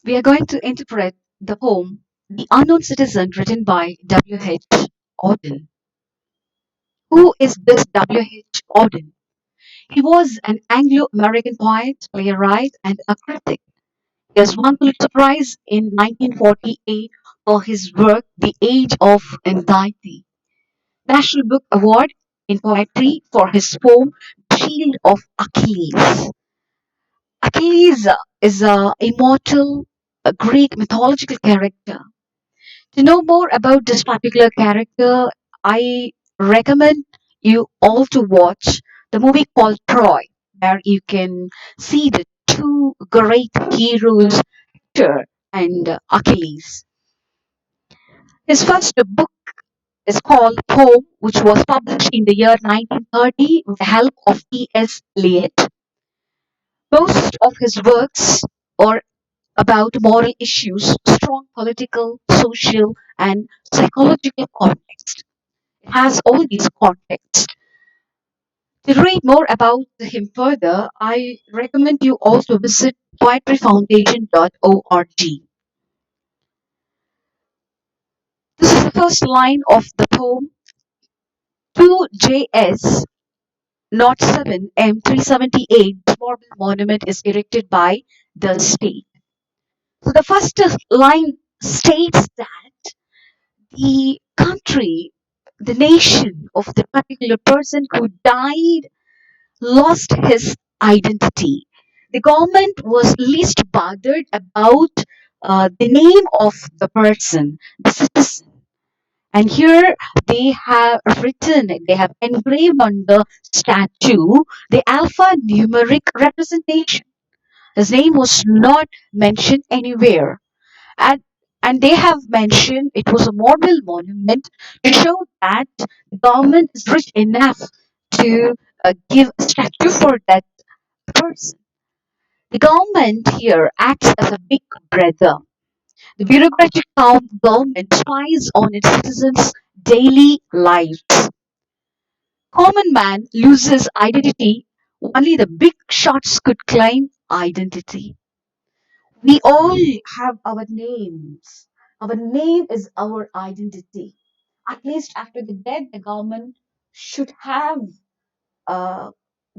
We are going to interpret the poem The Unknown Citizen written by W.H.Auden. Who is this W.H.Auden? He was an Anglo-American poet, playwright, and a critic. He has won the Pulitzer Prize in 1948 for his work The Age of Anxiety, National Book Award in Poetry for his poem Shield of Achilles. Achilles is a immortal Greek mythological character. To know more about this particular character, I recommend you all to watch the movie called Troy, where you can see the two great heroes, Hector and Achilles. His first book is called Home, which was published in the year 1930 with the help of T.S. Eliot. Most of his works are about moral issues, strong political, social, and psychological context. It has all these contexts. To read more about him further, I recommend you also visit poetryfoundation.org. This is the first line of the poem 2JS 07 M378 Marble Monument is erected by the state. So the first line states that the country, the nation of the particular person who died lost his identity. The government was least bothered about the name of the person, the citizen. And here they have written, they have engraved on the statue the alphanumeric representation. His name was not mentioned anywhere. And, and they have mentioned it was a marble monument to show that the government is rich enough to give a statue for that person. The government here acts as a big brother. The bureaucratic government spies on its citizens' daily lives. Common man loses identity. Only the big shots could claim identity. We all have our names. Our name is our identity. At least after the death, the government should have uh,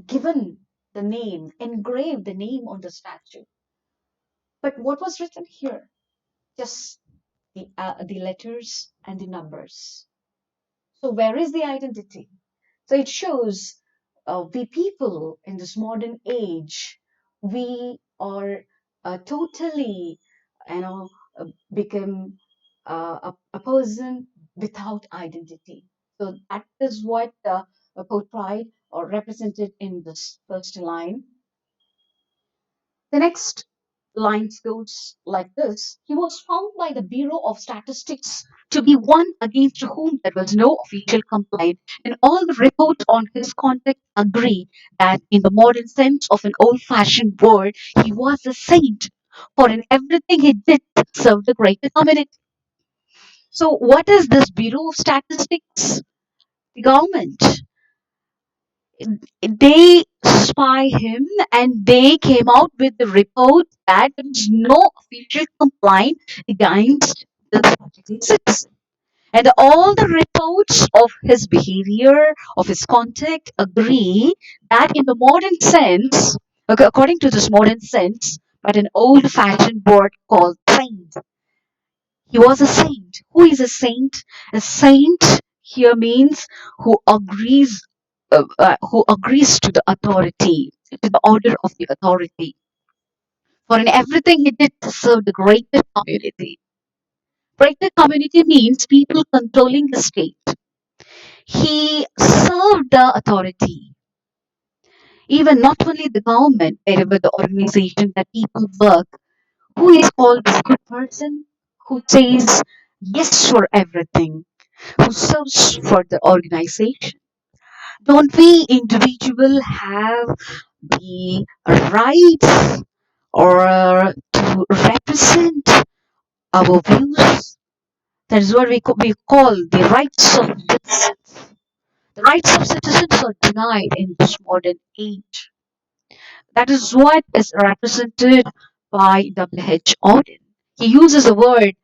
given the name, engraved the name on the statue. But what was written here? Just the letters and the numbers. So where is the identity? So it shows we people in this modern age, we are totally, you know, become a person without identity. So that is what portrayed or represented in this first line. The next line goes like this. He was found by the Bureau of Statistics to be one against whom there was no official complaint, and all the reports on his conduct agree that, in the modern sense of an old fashioned word, he was a saint, for in everything he did serve the greater community. So, what is this Bureau of Statistics? The government. They spy him and they came out with the report that there is no official complaint against this particular citizen. And all the reports of his behavior, of his conduct, agree that in the modern sense, okay, according to this modern sense, but an old fashioned word called saint. He was a saint. Who is a saint? A saint here means who agrees to the authority, to the order of the authority. For in everything he did to serve the greater community. Greater community means people controlling the state. He served the authority, even not only the government, wherever the organization that people work. Who is called this good person? Who says yes for everything, who serves for the organization. Don't we individual have the rights or to represent our views? That is what we call the rights of citizens. The rights of citizens are denied in this modern age. That is what is represented by W.H. Auden. He uses a word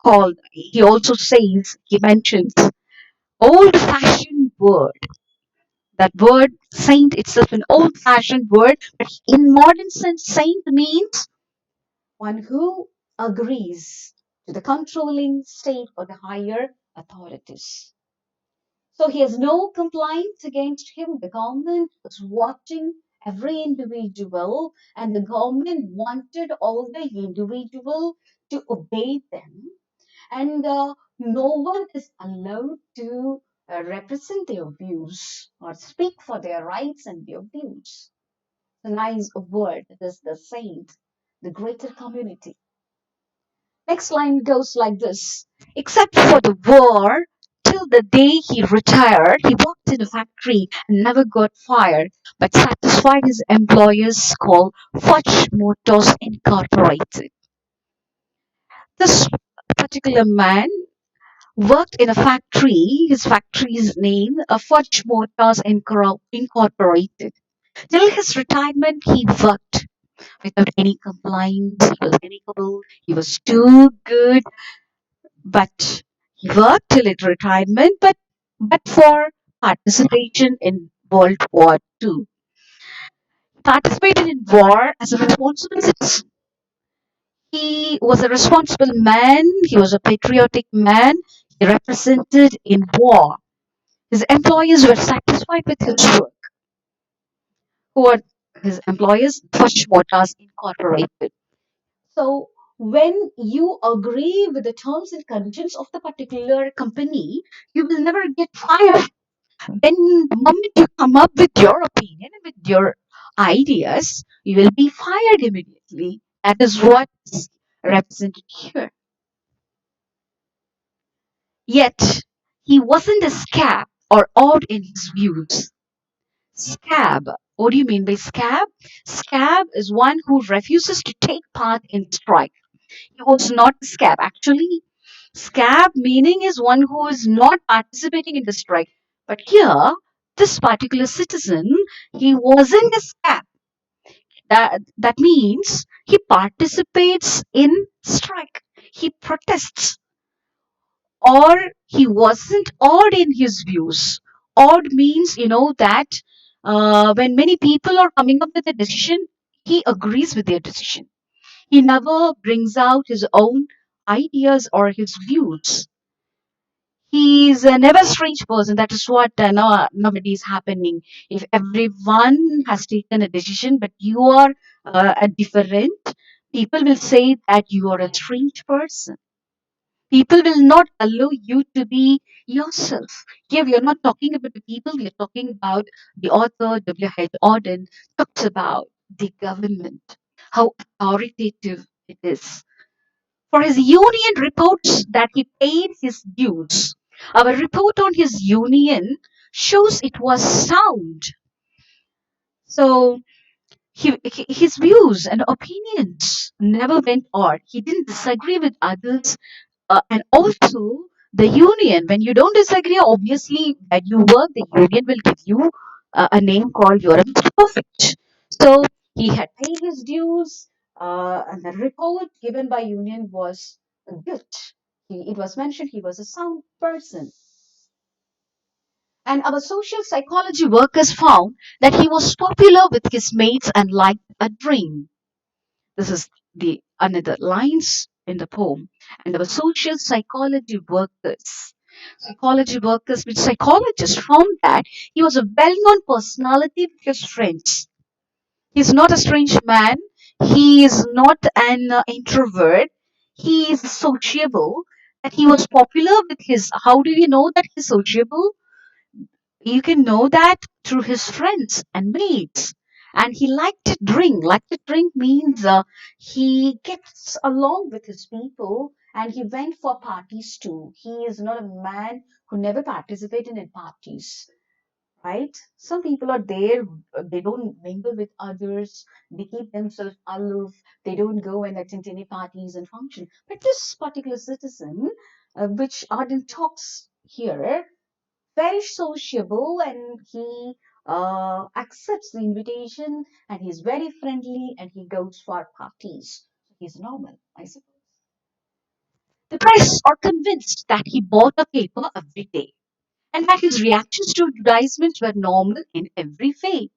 called, he also says, he mentions old fashioned word. That word saint itself an old fashioned word, but in modern sense, saint means one who agrees to the controlling state or the higher authorities. So he has no complaints against him. The government was watching every individual, and the government wanted all the individual to obey them. And no one is allowed to represent their views or speak for their rights and their views. A nice word, that is the saint, the greater community. Next line goes like this. Except for the war, till the day he retired, he worked in a factory and never got fired, but satisfied his employers called Fudge Motors Incorporated. This particular man worked in a factory, his factory's name, Fudge Motors Incorporated. Till his retirement, he worked without any complaints. He was amicable. He was too good. But he worked till his retirement, but for participation in World War II. Participated in war as a responsible citizen. He was a responsible man. He was a patriotic man. He represented in war. His employers were satisfied with his work. Who are his employers? Fush Motors Incorporated. So when you agree with the terms and conditions of the particular company, you will never get fired. When the moment you come up with your opinion and with your ideas, you will be fired immediately. That is what is represented here. Yet he wasn't a scab or odd in his views. Scab. What do you mean by scab? Scab is one who refuses to take part in strike. He was not a scab. Actually, scab meaning is one who is not participating in the strike. But here, this particular citizen, he wasn't a scab. That means he participates in strike. He protests, or he wasn't odd in his views. Odd means, that when many people are coming up with a decision, he agrees with their decision. He never brings out his own ideas or his views. He's a never strange person. That is what nowadays happening. If everyone has taken a decision, but you are a different, people will say that you are a strange person. People will not allow you to be yourself. Here, we are not talking about the people, we are talking about the author, W.H.Auden, talks about the government, how authoritative it is. For his union reports that he paid his dues. Our report on his union shows it was sound. So his views and opinions never went odd. He didn't disagree with others. And also, the union, when you don't disagree, obviously, when you work, the union will give you a name called you're a Mr. Perfect. So he had paid his dues, and the report given by union was good. It was mentioned he was a sound person. And our social psychology workers found that he was popular with his mates and liked a drink. This is the another lines in the poem. And our social psychology workers with psychologists found that he was a well-known personality with his friends. He's not a strange man. He is not an introvert. He is sociable. That he was popular with his. How do you know that he's sociable? You can know that through his friends and mates. And he liked to drink. Like to drink means he gets along with his people and he went for parties too. He is not a man who never participated in parties, right? Some people are there, they don't mingle with others, they keep themselves aloof, they don't go and attend any parties and function. But this particular citizen, which Arden talks here, very sociable and he accepts the invitation and he's very friendly and he goes for parties. he's normal, I suppose. The press are convinced that he bought a paper every day and that his reactions to advertisements were normal in every way.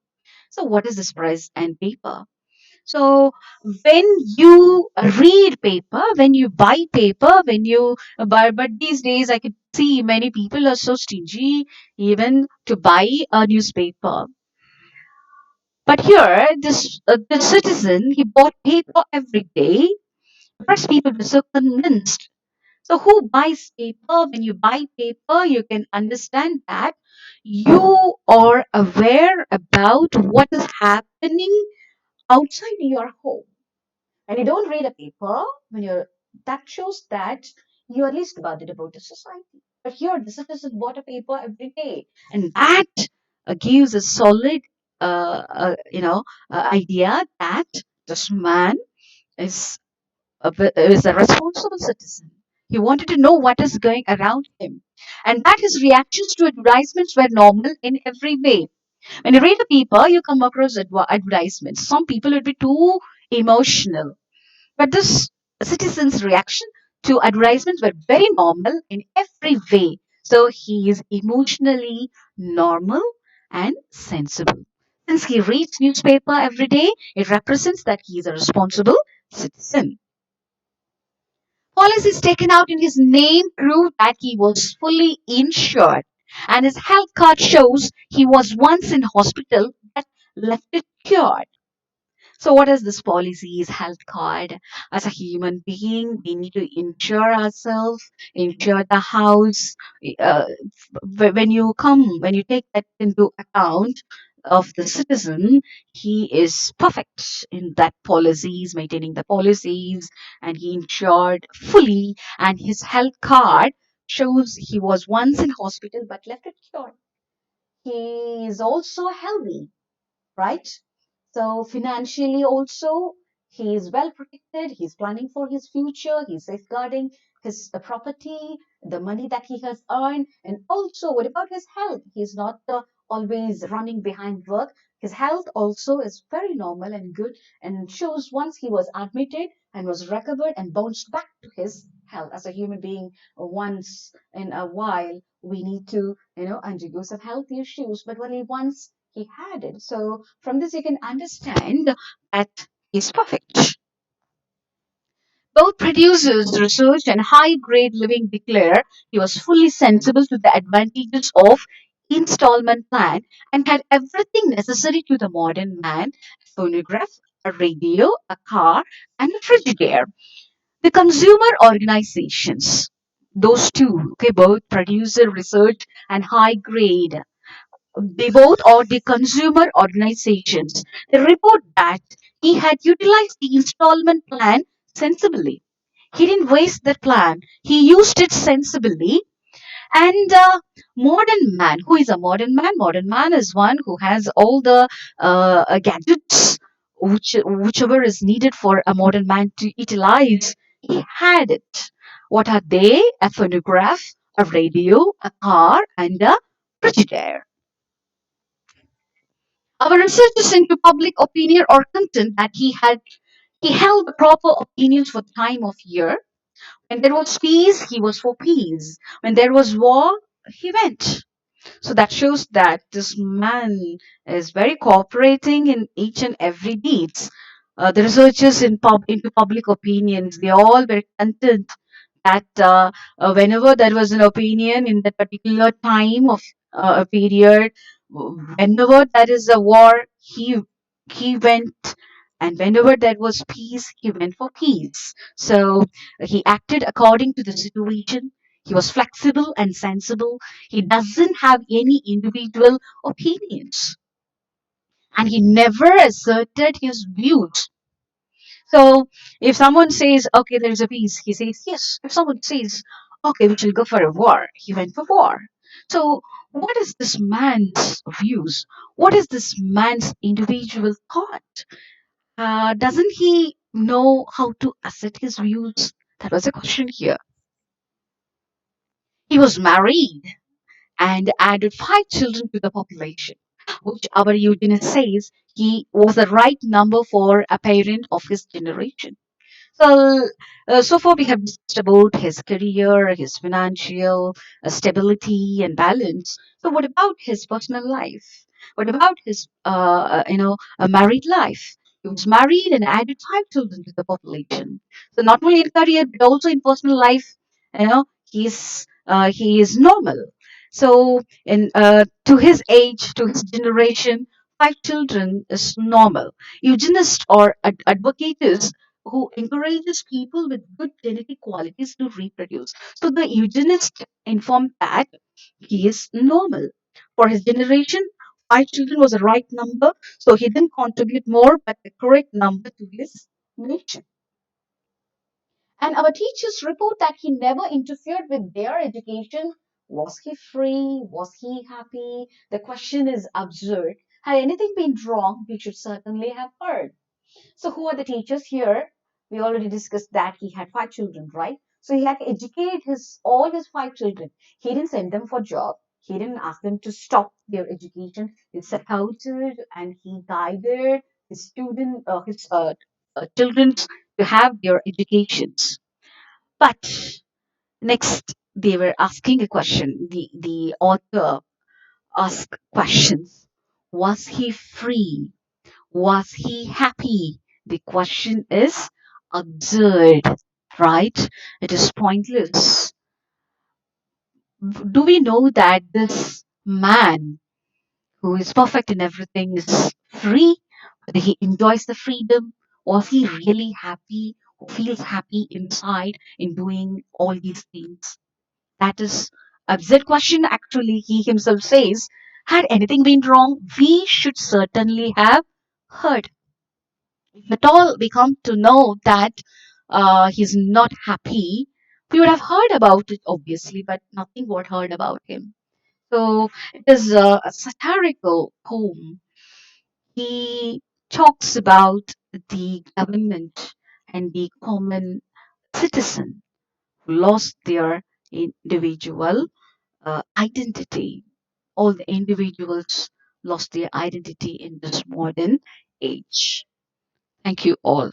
So, what is this press and paper? So, when you read paper, when you buy paper, when you buy, but these days I could see many people are so stingy even to buy a newspaper. But here, this citizen, he bought paper every day. The press people were so convinced. So, who buys paper? When you buy paper, you can understand that you are aware about what is happening outside your home. And you don't read a paper when you're that shows that you are least bothered about the society. But here, the citizen bought a paper every day, and that gives a solid, idea that this man is is a responsible citizen. He wanted to know what is going around him, and that his reactions to advertisements were normal in every way. When you read a paper, you come across advertisements. Some people will be too emotional, but this citizen's reaction to advertisements were very normal in every way. So he is emotionally normal and sensible. Since he reads newspaper every day, it represents that he is a responsible citizen. Policies taken out in his name prove that he was fully insured, and his health card shows he was once in hospital but left it cured. So, what is this policy? Is health card? As a human being, we need to insure ourselves, insure the house. Uh, when you take that into account of the citizen, he is perfect in that policies, maintaining the policies, and he insured fully. And his health card shows he was once in hospital but left it cured. He is also healthy, right? So financially also, he is well protected. He's planning for his future. He's safeguarding his property, the money that he has earned. And also, what about his health? He's not always running behind work. His health also is very normal and good and shows once he was admitted and was recovered and bounced back to his health. As a human being, once in a while, we need to, undergo some health issues, but only once he had it. So from this, you can understand that he's perfect. Both producers, research, and high grade living declare he was fully sensible to the advantages of installment plan and had everything necessary to the modern man: a phonograph, a radio, a car, and a frigidaire. The consumer organizations, those two, okay, both producer, research, and high grade, they both are the consumer organizations. They report that he had utilized the installment plan sensibly. He didn't waste that plan. He used it sensibly. And modern man, who is a modern man? Modern man is one who has all the gadgets, whichever is needed for a modern man to utilize. He had it. What are they? A phonograph, a radio, a car, and a frigidaire. Our researchers into public opinion or content that he held the proper opinions for the time of year. When there was peace, he was for peace. When there was war, he went. So that shows that this man is very cooperating in each and every deeds. The researchers into public opinions, they all were content that whenever there was an opinion in that particular time of a period, whenever there is a war, he went, and whenever there was peace, he went for peace. So he acted according to the situation. He was flexible and sensible. He doesn't have any individual opinions, and he never asserted his views. So if someone says, okay, there's a peace, he says yes. If someone says, okay, we shall go for a war, he went for war. So what is this man's views? What is this man's individual thought? Doesn't he know how to assert his views? That was a question here. He was married and added 5 children to the population, which our Eugenist says he was the right number for a parent of his generation. So, so far we have discussed about his career, his financial stability and balance. So, what about his personal life? What about his, married life? He was married and added 5 children to the population. So, not only in career but also in personal life, he is normal. So, in to his age, to his generation, 5 children is normal. Eugenists or advocates who encourages people with good genetic qualities to reproduce. So the eugenist informed that he is normal. For his generation, 5 children was the right number, so he didn't contribute more, but the correct number to his nation. And our teachers report that he never interfered with their education. Was he free? Was he happy? The question is absurd. Had anything been wrong, we should certainly have heard. So who are the teachers here? We already discussed that he had 5 children, right? So he had to educate his all his 5 children. He didn't send them for job. He didn't ask them to stop their education. He supported and he guided his children to have their educations. But next, they were asking a question. The author asked questions. Was he free? Was he happy? The question is absurd, right? It is pointless. Do we know that this man who is perfect in everything is free? Whether he enjoys the freedom? Was he really happy? Who feels happy inside in doing all these things? That is absurd question. Actually, he himself says, had anything been wrong, we should certainly have heard. If at all we come to know that he's not happy, we would have heard about it, obviously, but nothing got heard about him. So it is a satirical poem. He talks about the government and the common citizen who lost their individual identity. All the individuals lost their identity in this modern age. Thank you all.